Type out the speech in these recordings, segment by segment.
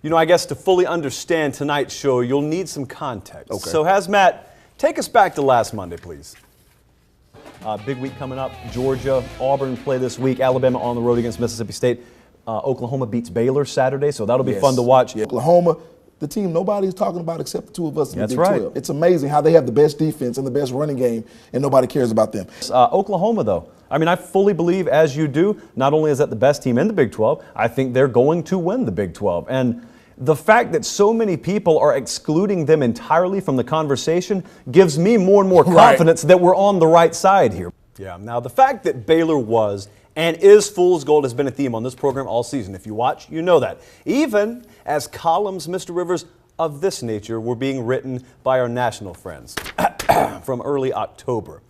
You know, I guess to fully understand tonight's show, you'll need some context. Okay. So Hazmat, take us back to last Monday, please. Big week coming up. Georgia, Auburn play this week. Alabama on the road against Mississippi State. Oklahoma beats Baylor Saturday, so that'll be fun to watch. Yeah. Oklahoma, the team nobody's talking about except the two of us in the Big 12. Right. It's amazing how they have the best defense and the best running game, and nobody cares about them. Oklahoma, though. I mean, I fully believe, as you do, not only is that the best team in the Big 12, I think they're going to win the Big 12. And the fact that so many people are excluding them entirely from the conversation gives me more and more confidence that we're on the right side here. Yeah, now the fact that Baylor was and is fool's gold has been a theme on this program all season. If you watch, you know that. Even as columns, Mr. Rivers, of this nature were being written by our national friends from early October.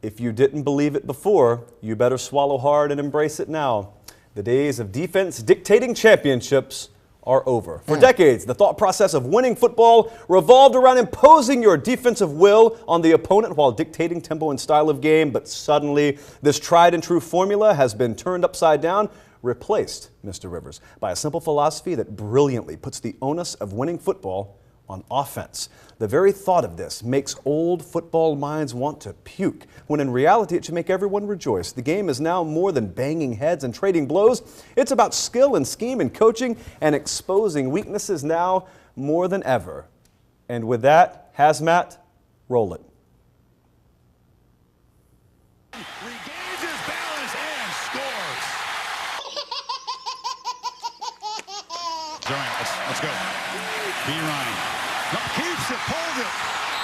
If you didn't believe it before, you better swallow hard and embrace it now. The days of defense dictating championships are over. For decades, the thought process of winning football revolved around imposing your defensive will on the opponent while dictating tempo and style of game. But suddenly, this tried and true formula has been turned upside down, replaced, Mr. Rivers, by a simple philosophy that brilliantly puts the onus of winning football on offense. The very thought of this makes old football minds want to puke, when in reality it should make everyone rejoice. The game is now more than banging heads and trading blows. It's about skill and scheme and coaching and exposing weaknesses now more than ever. And with that, Hazmat, roll it. Regains his balance and scores. Giant, let's go. B. Ryan. Keeps it, pulls it.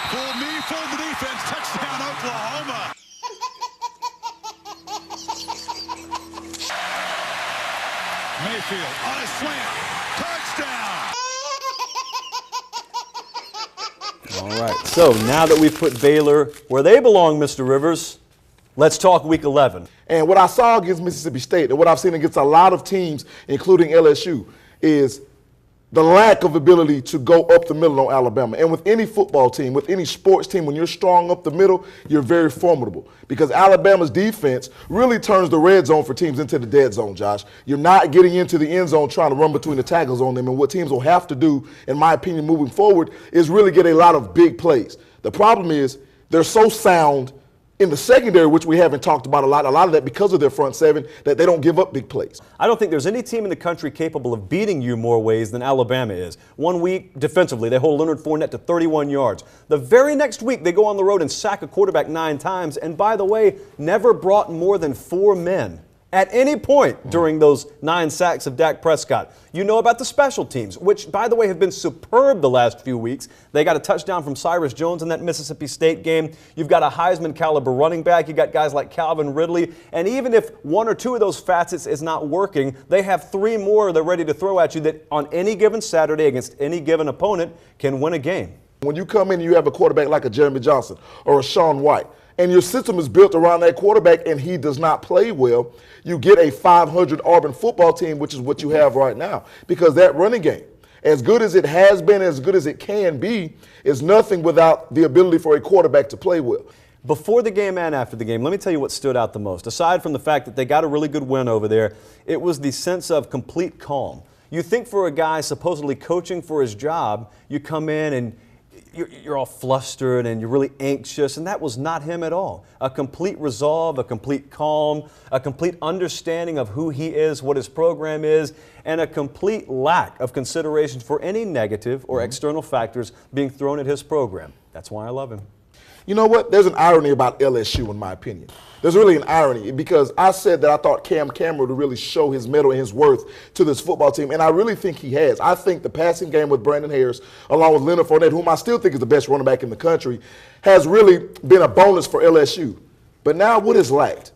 Full me, full the defense. Touchdown, Oklahoma. Mayfield on a slant. Touchdown. All right, so now that we've put Baylor where they belong, Mr. Rivers, let's talk Week 11. And what I saw against Mississippi State and what I've seen against a lot of teams, including LSU, is the lack of ability to go up the middle on Alabama. And with any football team, with any sports team, when you're strong up the middle, you're very formidable. Because Alabama's defense really turns the red zone for teams into the dead zone, Josh. You're not getting into the end zone trying to run between the tackles on them. And what teams will have to do, in my opinion, moving forward, is really get a lot of big plays. The problem is they're so sound in the secondary, which we haven't talked about a lot of that because of their front seven, that they don't give up big plays. I don't think there's any team in the country capable of beating you more ways than Alabama is. 1 week, defensively, they hold Leonard Fournette to 31 yards. The very next week, they go on the road and sack a quarterback 9 times, and by the way, never brought more than 4 men at any point during those 9 sacks of Dak Prescott. You know about the special teams, which, by the way, have been superb the last few weeks. They got a touchdown from Cyrus Jones in that Mississippi State game. You've got a Heisman-caliber running back. You got guys like Calvin Ridley. And even if 1 or 2 of those facets is not working, they have 3 more they're ready to throw at you that on any given Saturday against any given opponent can win a game. When you come in and you have a quarterback like a Jeremy Johnson or a Sean White, and your system is built around that quarterback and he does not play well, you get a 500 Auburn football team, which is what you have right now. Because that running game, as good as it has been, as good as it can be, is nothing without the ability for a quarterback to play well. Before the game and after the game, let me tell you what stood out the most. Aside from the fact that they got a really good win over there, it was the sense of complete calm. You think for a guy supposedly coaching for his job, you come in and you're all flustered and you're really anxious, and that was not him at all. A complete resolve, a complete calm, a complete understanding of who he is, what his program is, and a complete lack of consideration for any negative or external factors being thrown at his program. That's why I love him. You know what? There's an irony about LSU, in my opinion. There's really an irony because I said that I thought Cam Cameron would really show his mettle and his worth to this football team, and I really think he has. I think the passing game with Brandon Harris, along with Leonard Fournette, whom I still think is the best running back in the country, has really been a bonus for LSU. But now what is lacked?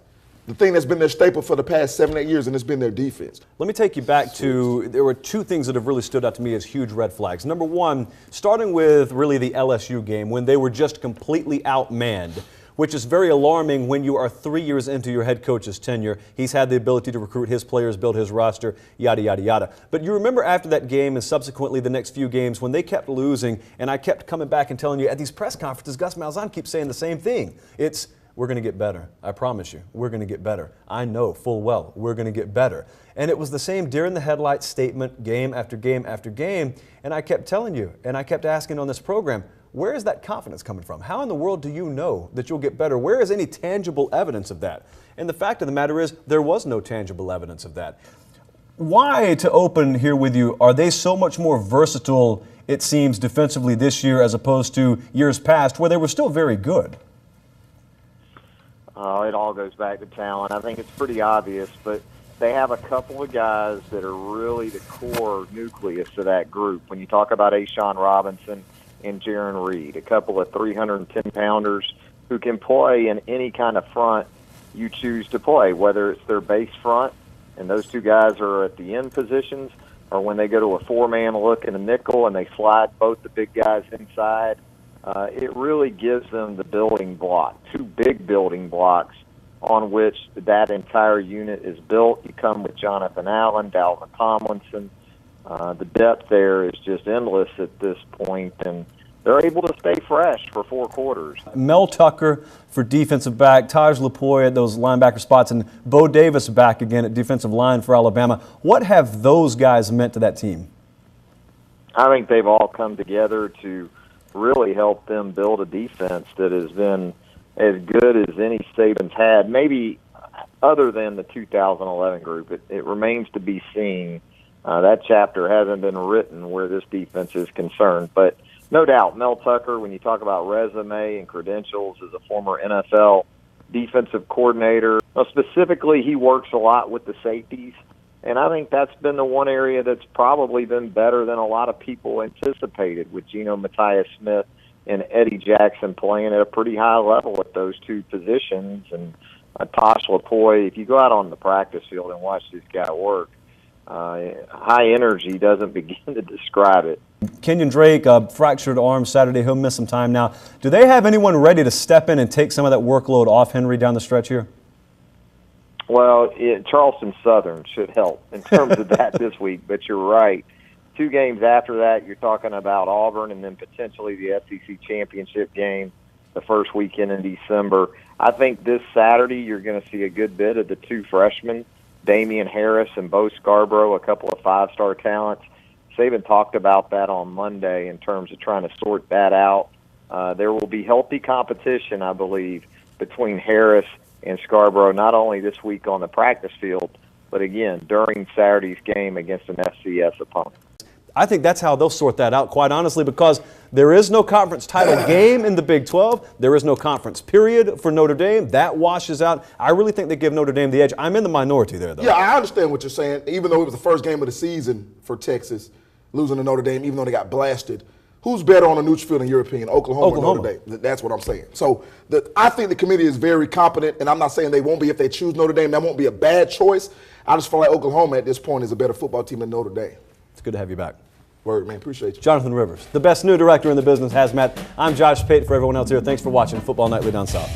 The thing that's been their staple for the past 7-8 years, and it's been their defense. Let me take you back to, there were 2 things that have really stood out to me as huge red flags. Number one, starting with really the LSU game when they were just completely outmanned, which is very alarming when you are 3 years into your head coach's tenure. He's had the ability to recruit his players, build his roster, yada, yada, yada. But you remember after that game and subsequently the next few games when they kept losing, and I kept coming back and telling you at these press conferences, Gus Malzahn keeps saying the same thing. It's, We're going to get better. I promise you, we're going to get better. I know full well we're going to get better. And it was the same deer in the headlights statement game after game after game. And I kept telling you, and I kept asking on this program, where is that confidence coming from? How in the world do you know that you'll get better? Where is any tangible evidence of that? And the fact of the matter is, there was no tangible evidence of that. Why, to open here with you, are they so much more versatile, it seems, defensively this year as opposed to years past where they were still very good? It all goes back to talent. I think it's pretty obvious, but they have a couple of guys that are really the core nucleus of that group. When you talk about Ashawn Robinson and Jaron Reed, a couple of 310-pounders who can play in any kind of front you choose to play, whether it's their base front, and those two guys are at the end positions, or when they go to a four-man look in a nickel and they slide both the big guys inside. It really gives them the building block, two big building blocks on which that entire unit is built. You come with Jonathan Allen, Dalvin Tomlinson. The depth there is just endless at this point, and they're able to stay fresh for 4 quarters. Mel Tucker for defensive back, Taj Lapoy at those linebacker spots, and Bo Davis back again at defensive line for Alabama. What have those guys meant to that team? I think they've all come together to really help them build a defense that has been as good as any Saban's had, maybe other than the 2011 group. It remains to be seen. That chapter hasn't been written where this defense is concerned. But no doubt, Mel Tucker, when you talk about resume and credentials as a former NFL defensive coordinator, specifically he works a lot with the safeties. And I think that's been the one area that's probably been better than a lot of people anticipated, with Geno Matthias-Smith and Eddie Jackson playing at a pretty high level at those two positions. And Tosh Lapoy, if you go out on the practice field and watch this guy work, high energy doesn't begin to describe it. Kenyon Drake, fractured arm Saturday. He'll miss some time now. Do they have anyone ready to step in and take some of that workload off Henry down the stretch here? Well, Charleston Southern should help in terms of that this week, but you're right. 2 games after that, you're talking about Auburn and then potentially the SEC championship game the first weekend in December. I think this Saturday you're going to see a good bit of the 2 freshmen, Damian Harris and Bo Scarborough, a couple of 5-star talents. Saban talked about that on Monday in terms of trying to sort that out. There will be healthy competition, I believe, between Harris and Scarborough, not only this week on the practice field, but again, during Saturday's game against an FCS opponent. I think that's how they'll sort that out, quite honestly, because there is no conference title game in the Big 12. There is no conference period for Notre Dame. That washes out. I really think they give Notre Dame the edge. I'm in the minority there, though. Yeah, I understand what you're saying. Even though it was the first game of the season for Texas, losing to Notre Dame, even though they got blasted. Who's better on a neutral field in your opinion, Oklahoma or Notre Dame? That's what I'm saying. So I think the committee is very competent, and I'm not saying they won't be if they choose Notre Dame. That won't be a bad choice. I just feel like Oklahoma at this point is a better football team than Notre Dame. It's good to have you back. Word, man. Appreciate you. Jonathan Rivers, the best new director in the business, has Matt. I'm Josh Pate. For everyone else here, thanks for watching Football Nightly Down South.